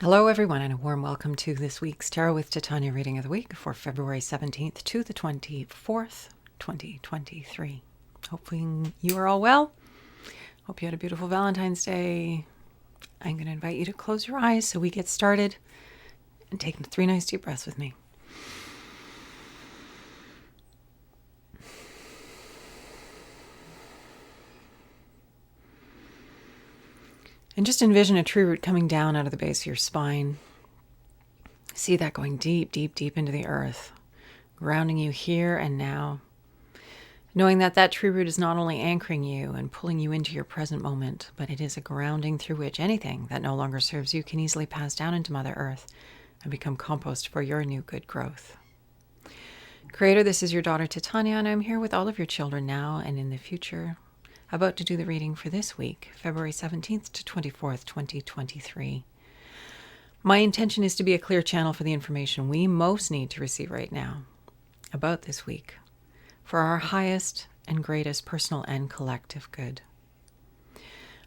Hello, everyone, and a warm welcome to this week's Tarot with Titania reading of the week for February 17th to the 24th, 2023. Hopefully you are all well. Hope you had a beautiful Valentine's Day. I'm going to invite you to close your eyes so we get started and take 3 nice deep breaths with me. And just envision a tree root coming down out of the base of your spine. See that going deep, deep, deep into the earth, grounding you here and now. Knowing that that tree root is not only anchoring you and pulling you into your present moment, but it is a grounding through which anything that no longer serves you can easily pass down into Mother Earth and become compost for your new good growth. Creator, this is your daughter Titania, and I'm here with all of your children now and in the future, about to do the reading for this week, February 17th to 24th, 2023. My intention is to be a clear channel for the information we most need to receive right now about this week for our highest and greatest personal and collective good.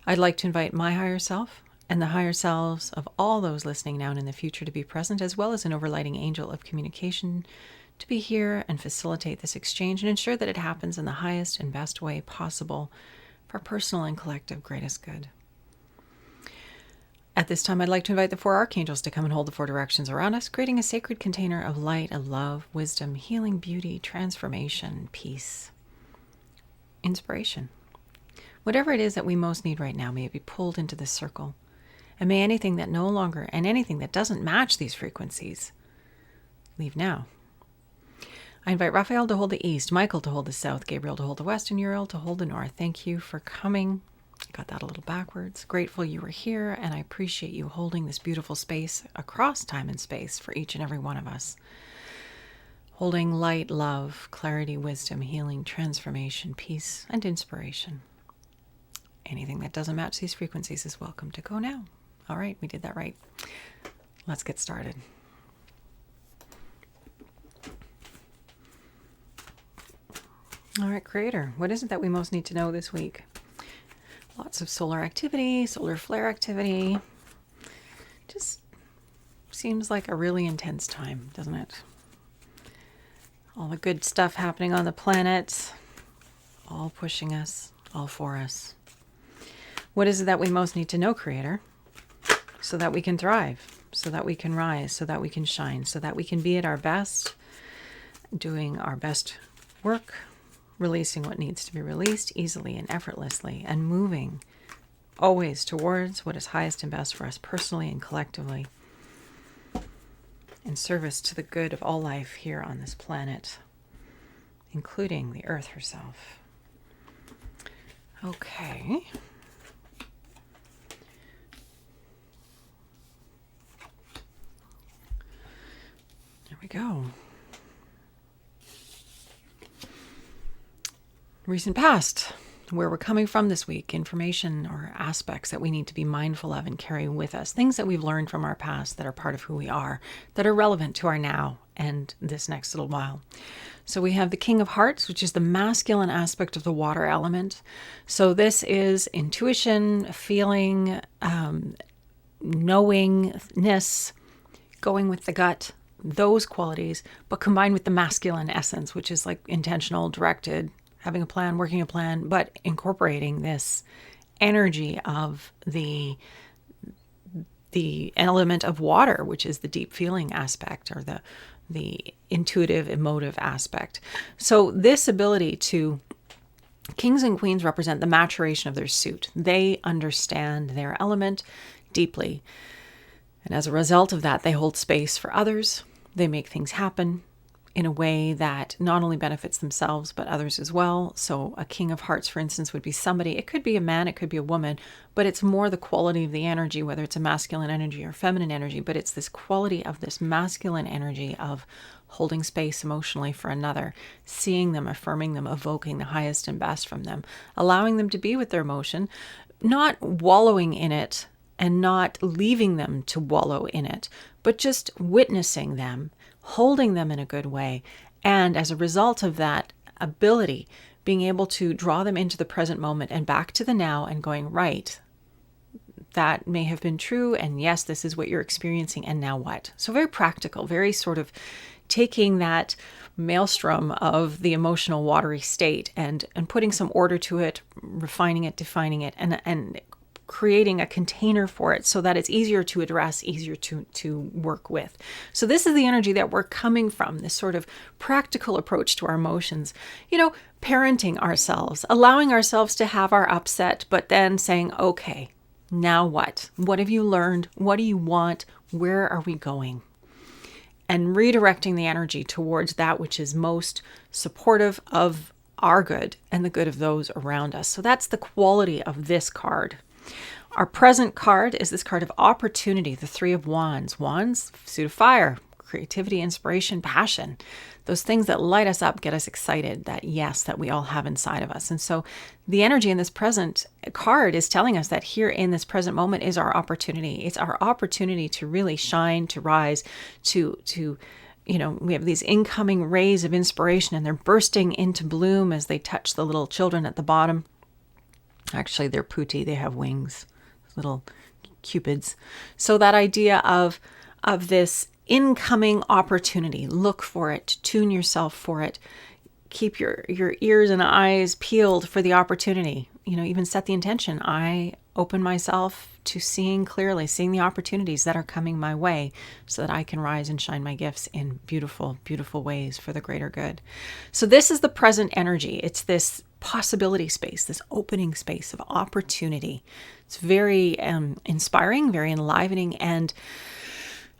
I'd like to invite my higher self and the higher selves of all those listening now and in the future to be present, as well as an overlighting angel of communication to be here and facilitate this exchange and ensure that it happens in the highest and best way possible for personal and collective greatest good. At this time, I'd like to invite the 4 archangels to come and hold the 4 directions around us, creating a sacred container of light, of love, wisdom, healing, beauty, transformation, peace, inspiration. Whatever it is that we most need right now, may it be pulled into this circle. And may anything that no longer and anything that doesn't match these frequencies leave now. I invite Raphael to hold the east, Michael to hold the south, Gabriel to hold the west, and Uriel to hold the north. Thank you for coming. Got that a little backwards. Grateful you were here, and I appreciate you holding this beautiful space across time and space for each and every one of us. Holding light, love, clarity, wisdom, healing, transformation, peace, and inspiration. Anything that doesn't match these frequencies is welcome to go now. All right, we did that right. Let's get started. All right, Creator, what is it that we most need to know this week? Lots of solar activity, solar flare activity. Just seems like a really intense time, doesn't it? All the good stuff happening on the planet, all pushing us, all for us. What is it that we most need to know, Creator, so that we can thrive, so that we can rise, so that we can shine, so that we can be at our best, doing our best work, releasing what needs to be released easily and effortlessly, and moving always towards what is highest and best for us personally and collectively, in service to the good of all life here on this planet, including the earth herself. Okay. There we go. Recent past, where we're coming from this week, information or aspects that we need to be mindful of and carry with us, things that we've learned from our past that are part of who we are, that are relevant to our now and this next little while. So we have the King of Hearts, which is the masculine aspect of the water element. So this is intuition, feeling, knowingness, going with the gut, those qualities, but combined with the masculine essence, which is like intentional, directed, having a plan, working a plan, but incorporating this energy of the element of water, which is the deep feeling aspect, or the intuitive, emotive aspect. So this ability to, kings and queens represent the maturation of their suit. They understand their element deeply. And as a result of that, they hold space for others. They make things happen in a way that not only benefits themselves, but others as well. So a King of Hearts, for instance, would be somebody, it could be a man, it could be a woman, but it's more the quality of the energy, whether it's a masculine energy or feminine energy, but it's this quality of this masculine energy of holding space emotionally for another, seeing them, affirming them, evoking the highest and best from them, allowing them to be with their emotion, not wallowing in it and not leaving them to wallow in it, but just witnessing them, holding them in a good way. And as a result of that ability, being able to draw them into the present moment and back to the now and going, right, that may have been true, and yes, this is what you're experiencing, and now what? So very practical, very sort of taking that maelstrom of the emotional watery state and putting some order to it, refining it, defining it, and creating a container for it so that it's easier to address, easier to work with. So this is the energy that we're coming from, this sort of practical approach to our emotions. Parenting ourselves, allowing ourselves to have our upset, but then saying, okay, now what? What have you learned? What do you want? Where are we going? And redirecting the energy towards that which is most supportive of our good and the good of those around us. So that's the quality of this card. Our present card is this card of opportunity, the Three of Wands. Wands, suit of fire, creativity, inspiration, passion. Those things that light us up, get us excited, that yes, that we all have inside of us. And so the energy in this present card is telling us that here in this present moment is our opportunity. It's our opportunity to really shine, to rise, to we have these incoming rays of inspiration, and they're bursting into bloom as they touch the little children at the bottom. Actually, they're putti, they have wings, little cupids. So that idea of this incoming opportunity, look for it, tune yourself for it, keep your ears and eyes peeled for the opportunity. Even set the intention. I open myself to seeing clearly, seeing the opportunities that are coming my way so that I can rise and shine my gifts in beautiful, beautiful ways for the greater good. So this is the present energy. It's this possibility space, this opening space of opportunity. It's very inspiring, very enlivening, and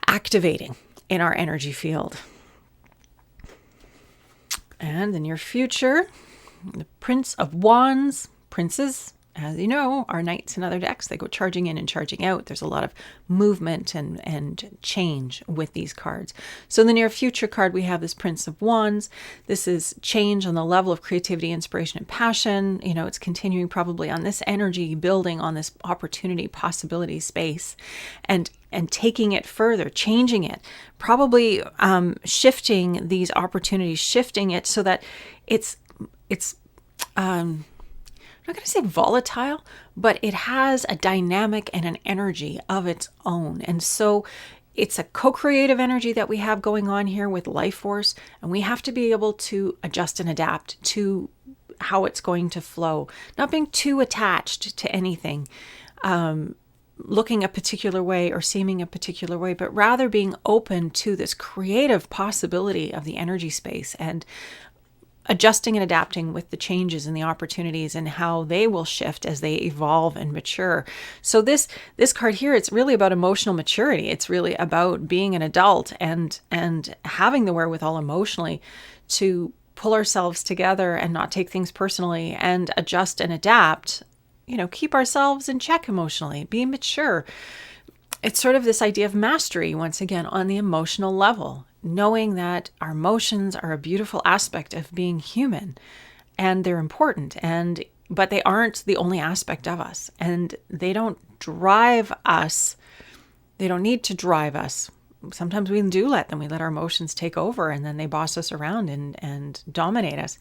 activating in our energy field. And in your future, the Prince of Wands, princes, as you know, are knights in other decks. They go charging in and charging out. There's a lot of movement and change with these cards. So in the near future card, we have this Prince of Wands. This is change on the level of creativity, inspiration, and passion. It's continuing probably on this energy, building on this opportunity, possibility space, and taking it further, changing it, probably shifting these opportunities, shifting it so that it's I'm not going to say volatile, but it has a dynamic and an energy of its own. And so it's a co-creative energy that we have going on here with life force, and we have to be able to adjust and adapt to how it's going to flow, not being too attached to anything, looking a particular way or seeming a particular way, but rather being open to this creative possibility of the energy space and adjusting and adapting with the changes and the opportunities and how they will shift as they evolve and mature. So this card here, it's really about emotional maturity. It's really about being an adult and having the wherewithal emotionally to pull ourselves together and not take things personally and adjust and adapt, keep ourselves in check emotionally, be mature. It's sort of this idea of mastery, once again, on the emotional level, knowing that our emotions are a beautiful aspect of being human and they're important, but they aren't the only aspect of us, and they don't drive us. They don't need to drive us. Sometimes we do let them. We let our emotions take over, and then they boss us around and dominate us.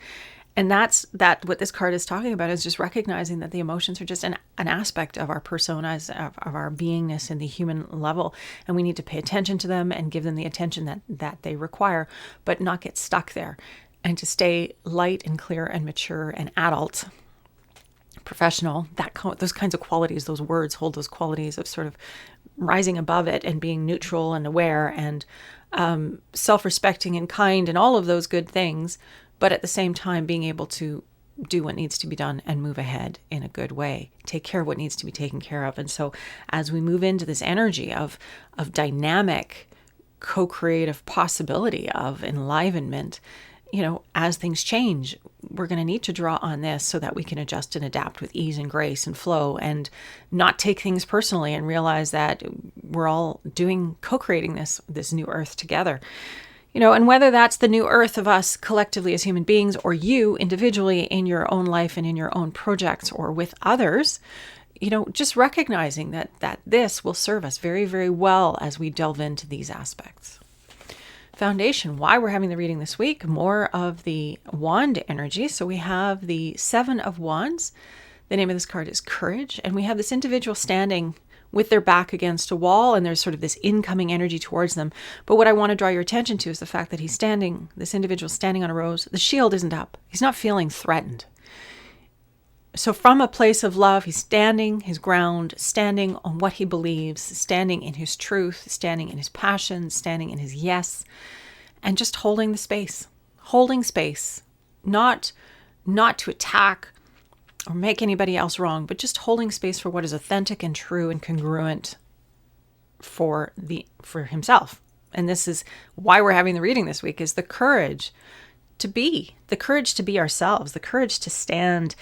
And that's what this card is talking about, is just recognizing that the emotions are just an aspect of our personas, of our beingness in the human level. And we need to pay attention to them and give them the attention that they require, but not get stuck there. And to stay light and clear and mature and adult, professional, those kinds of qualities, those words hold those qualities of sort of rising above it and being neutral and aware and self-respecting and kind and all of those good things, but at the same time being able to do what needs to be done and move ahead in a good way, take care of what needs to be taken care of. And so as we move into this energy of dynamic, co-creative possibility of enlivenment, as things change, we're going to need to draw on this so that we can adjust and adapt with ease and grace and flow and not take things personally and realize that we're all co-creating this new earth together. And whether that's the new earth of us collectively as human beings, or you individually in your own life and in your own projects or with others, just recognizing that this will serve us very, very well as we delve into these aspects. Foundation, why we're having the reading this week, more of the wand energy. So we have the Seven of Wands. The name of this card is Courage. And we have this individual standing with their back against a wall, and there's sort of this incoming energy towards them. But what I want to draw your attention to is the fact that this individual standing on a rose, the shield isn't up. He's not feeling threatened. So from a place of love, he's standing his ground, standing on what he believes, standing in his truth, standing in his passion, standing in his yes, and just holding the space, not to attack or make anybody else wrong, but just holding space for what is authentic and true and congruent for himself. And this is why we're having the reading this week, is the courage to be ourselves, the courage to stand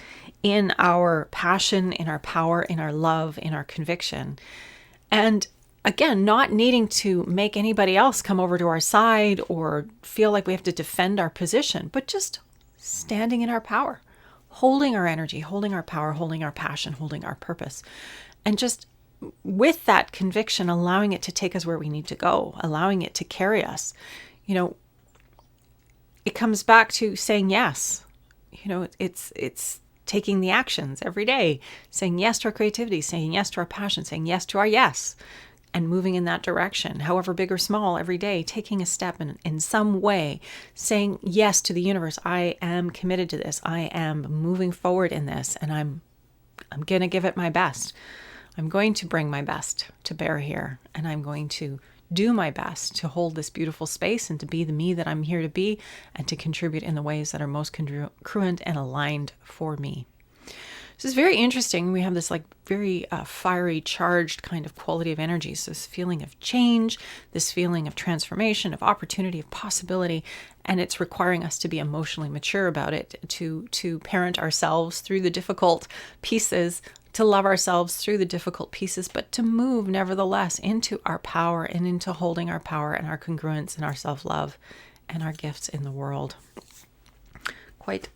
in our passion, in our power, in our love, in our conviction. And again, not needing to make anybody else come over to our side or feel like we have to defend our position, but just standing in our power, holding our energy, holding our power, holding our passion, holding our purpose. And just with that conviction, allowing it to take us where we need to go, allowing it to carry us. It comes back to saying yes. It's taking the actions every day, saying yes to our creativity, saying yes to our passion, saying yes to our yes, and moving in that direction, however big or small, every day, taking a step in some way, saying yes to the universe. I am committed to this. I am moving forward in this, and I'm going to give it my best. I'm going to bring my best to bear here, and I'm going to do my best to hold this beautiful space and to be the me that I'm here to be, and to contribute in the ways that are most congruent and aligned for me. This is very interesting. We have this very fiery, charged kind of quality of energy. So this feeling of change, this feeling of transformation, of opportunity, of possibility, and it's requiring us to be emotionally mature about it, to parent ourselves through the difficult pieces, to love ourselves through the difficult pieces, but to move nevertheless into our power and into holding our power and our congruence and our self-love and our gifts in the world. Quite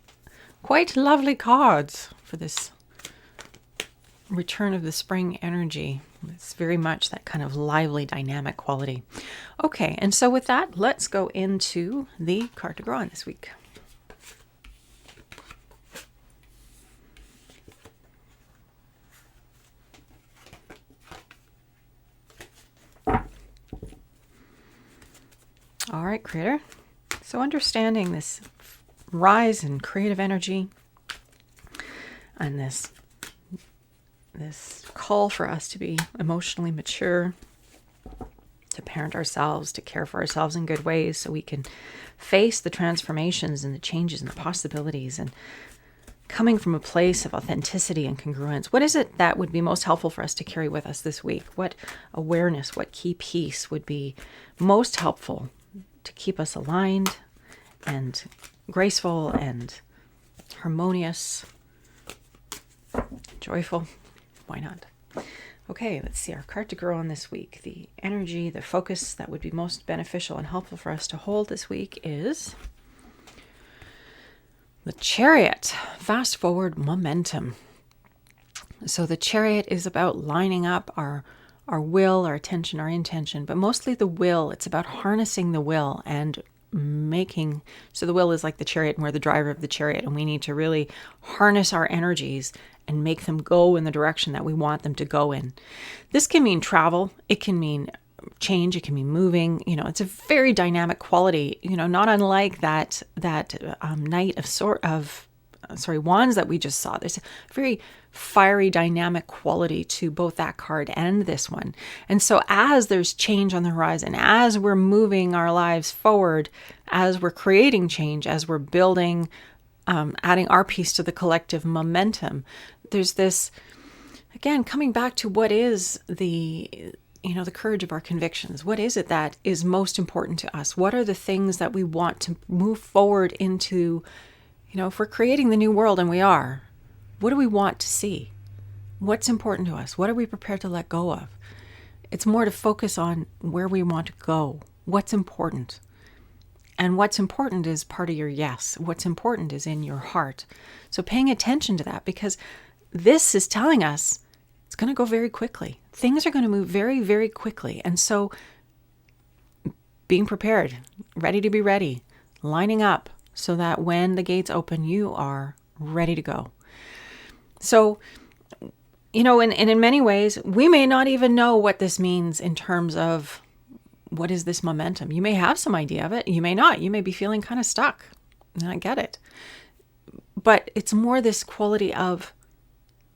lovely cards for this return of the spring energy. It's very much that kind of lively, dynamic quality. Okay, and so with that, let's go into the card to grow on this week. All right, Creator. So understanding this rise in creative energy and this call for us to be emotionally mature, to parent ourselves, to care for ourselves in good ways so we can face the transformations and the changes and the possibilities, and coming from a place of authenticity and congruence. What is it that would be most helpful for us to carry with us this week? What awareness, what key piece would be most helpful to keep us aligned and graceful and harmonious, joyful? Why not? Okay, let's see our card to grow on this week. The energy, the focus that would be most beneficial and helpful for us to hold this week is the Chariot. Fast forward momentum. So the Chariot is about lining up our will, our attention, our intention, but mostly the will. It's about harnessing the will and making, so the will is like the chariot, and we're the driver of the chariot, and we need to really harness our energies and make them go in the direction that we want them to go in. This can mean travel. It can mean change. It can be moving. It's a very dynamic quality, not unlike that Knight of Wands that we just saw. There's a very fiery, dynamic quality to both that card and this one. And so as there's change on the horizon, as we're moving our lives forward, as we're creating change, as we're building, adding our piece to the collective momentum, there's this, again, coming back to what is the courage of our convictions. What is it that is most important to us? What are the things that we want to move forward into? If we're creating the new world, and we are, what do we want to see? What's important to us? What are we prepared to let go of? It's more to focus on where we want to go, what's important. And what's important is part of your yes. What's important is in your heart. So paying attention to that, because this is telling us it's going to go very quickly. Things are going to move very, very quickly. And so being prepared, ready to be ready, lining up so that when the gates open, you are ready to go. So and in many ways, we may not even know what this means in terms of what is this momentum. You may have some idea of it. You may not. You may be feeling kind of stuck. And I get it. But it's more this quality of,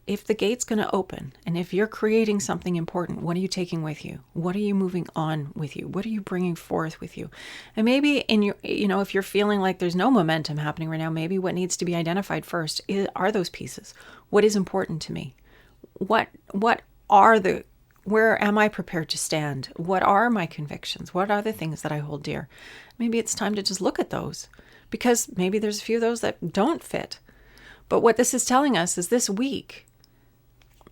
if the gate's going to open and if you're creating something important, what are you taking with you? What are you moving on with you? What are you bringing forth with you? And maybe in your, if you're feeling like there's no momentum happening right now, maybe what needs to be identified first are those pieces. What is important to me? What are where am I prepared to stand? What are my convictions? What are the things that I hold dear? Maybe it's time to just look at those, because maybe there's a few of those that don't fit. But what this is telling us is this week,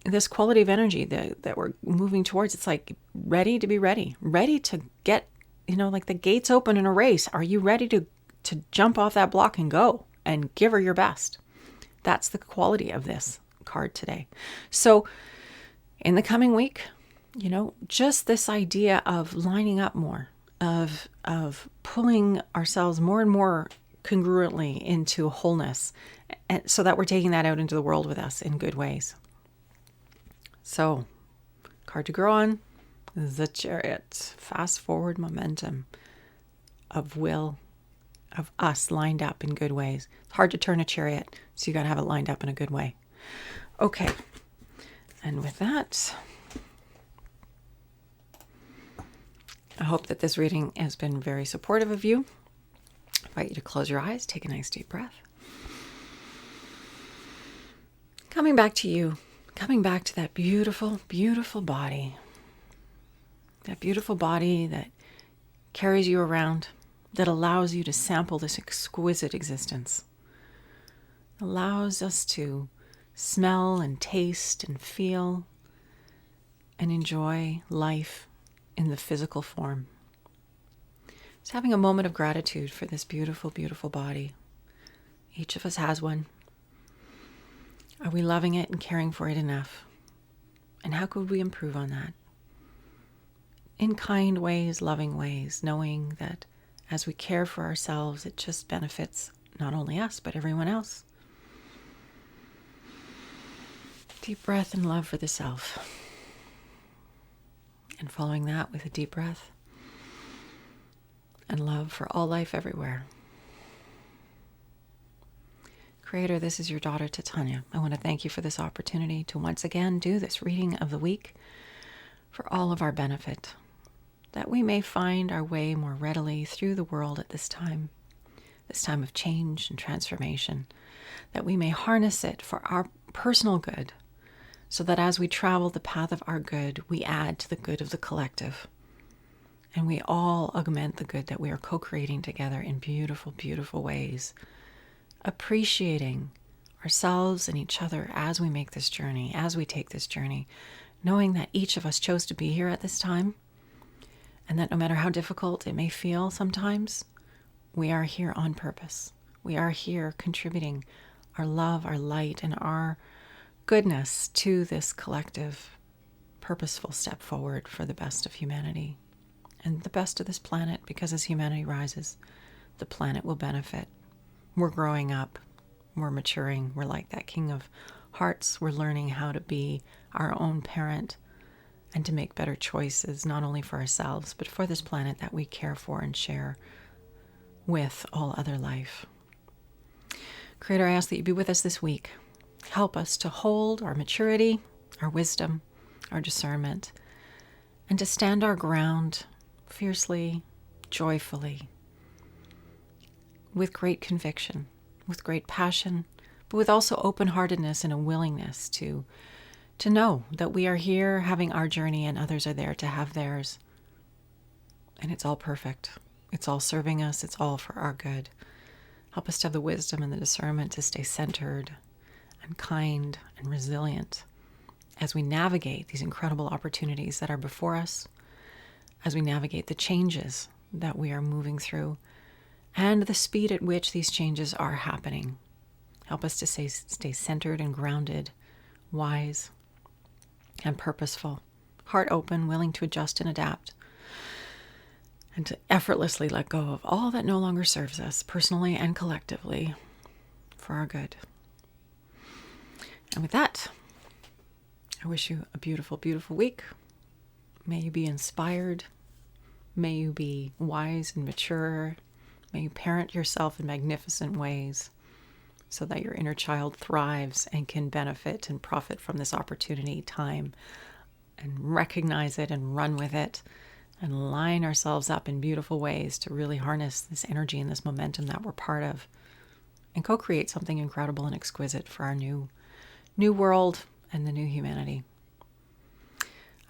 this quality of energy that we're moving towards, it's like ready to be ready to get, like the gates open in a race. Are you ready to jump off that block and go and give her your best? That's the quality of this card today. So in the coming week, just this idea of lining up more, of pulling ourselves more and more congruently into wholeness, and so that we're taking that out into the world with us in good ways. So, card to grow on, the Chariot, fast forward momentum of will, of us lined up in good ways. It's hard to turn a chariot, so you got to have it lined up in a good way. Okay, and with that, I hope that this reading has been very supportive of you. I invite you to close your eyes, take a nice deep breath. Coming back to you, coming back to that beautiful, beautiful body. That beautiful body that carries you around, that allows you to sample this exquisite existence. Allows us to smell and taste and feel and enjoy life in the physical form. Just having a moment of gratitude for this beautiful, beautiful body. Each of us has one. Are we loving it and caring for it enough? And how could we improve on that? In kind ways, loving ways, knowing that as we care for ourselves, it just benefits not only us, but everyone else. Deep breath and love for the self. And following that with a deep breath and love for all life everywhere. Creator, this is your daughter, Titania. I want to thank you for this opportunity to once again do this reading of the week for all of our benefit, that we may find our way more readily through the world at this time of change and transformation, that we may harness it for our personal good, so that as we travel the path of our good, we add to the good of the collective, and we all augment the good that we are co-creating together in beautiful, beautiful ways, appreciating ourselves and each other as we make this journey, as we take this journey, knowing that each of us chose to be here at this time, and that no matter how difficult it may feel sometimes, we are here on purpose. We are here contributing our love, our light, and our goodness to this collective, purposeful step forward for the best of humanity and the best of this planet, because as humanity rises, the planet will benefit. We're growing up, we're maturing, we're like that King of Hearts. We're learning how to be our own parent and to make better choices, not only for ourselves, but for this planet that we care for and share with all other life. Creator, I ask that you be with us this week. Help us to hold our maturity, our wisdom, our discernment, and to stand our ground fiercely, joyfully, with great conviction, with great passion, but with also open-heartedness and a willingness to know that we are here having our journey and others are there to have theirs. And it's all perfect. It's all serving us. It's all for our good. Help us to have the wisdom and the discernment to stay centered and kind and resilient as we navigate these incredible opportunities that are before us, as we navigate the changes that we are moving through, and the speed at which these changes are happening. Help us to stay centered and grounded, wise and purposeful, heart open, willing to adjust and adapt, and to effortlessly let go of all that no longer serves us, personally and collectively, for our good. And with that, I wish you a beautiful, beautiful week. May you be inspired. May you be wise and mature. May you parent yourself in magnificent ways so that your inner child thrives and can benefit and profit from this opportunity, time, and recognize it and run with it and line ourselves up in beautiful ways to really harness this energy and this momentum that we're part of and co-create something incredible and exquisite for our new world and the new humanity.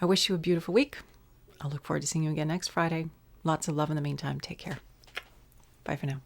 I wish you a beautiful week. I'll look forward to seeing you again next Friday. Lots of love in the meantime. Take care. Bye for now.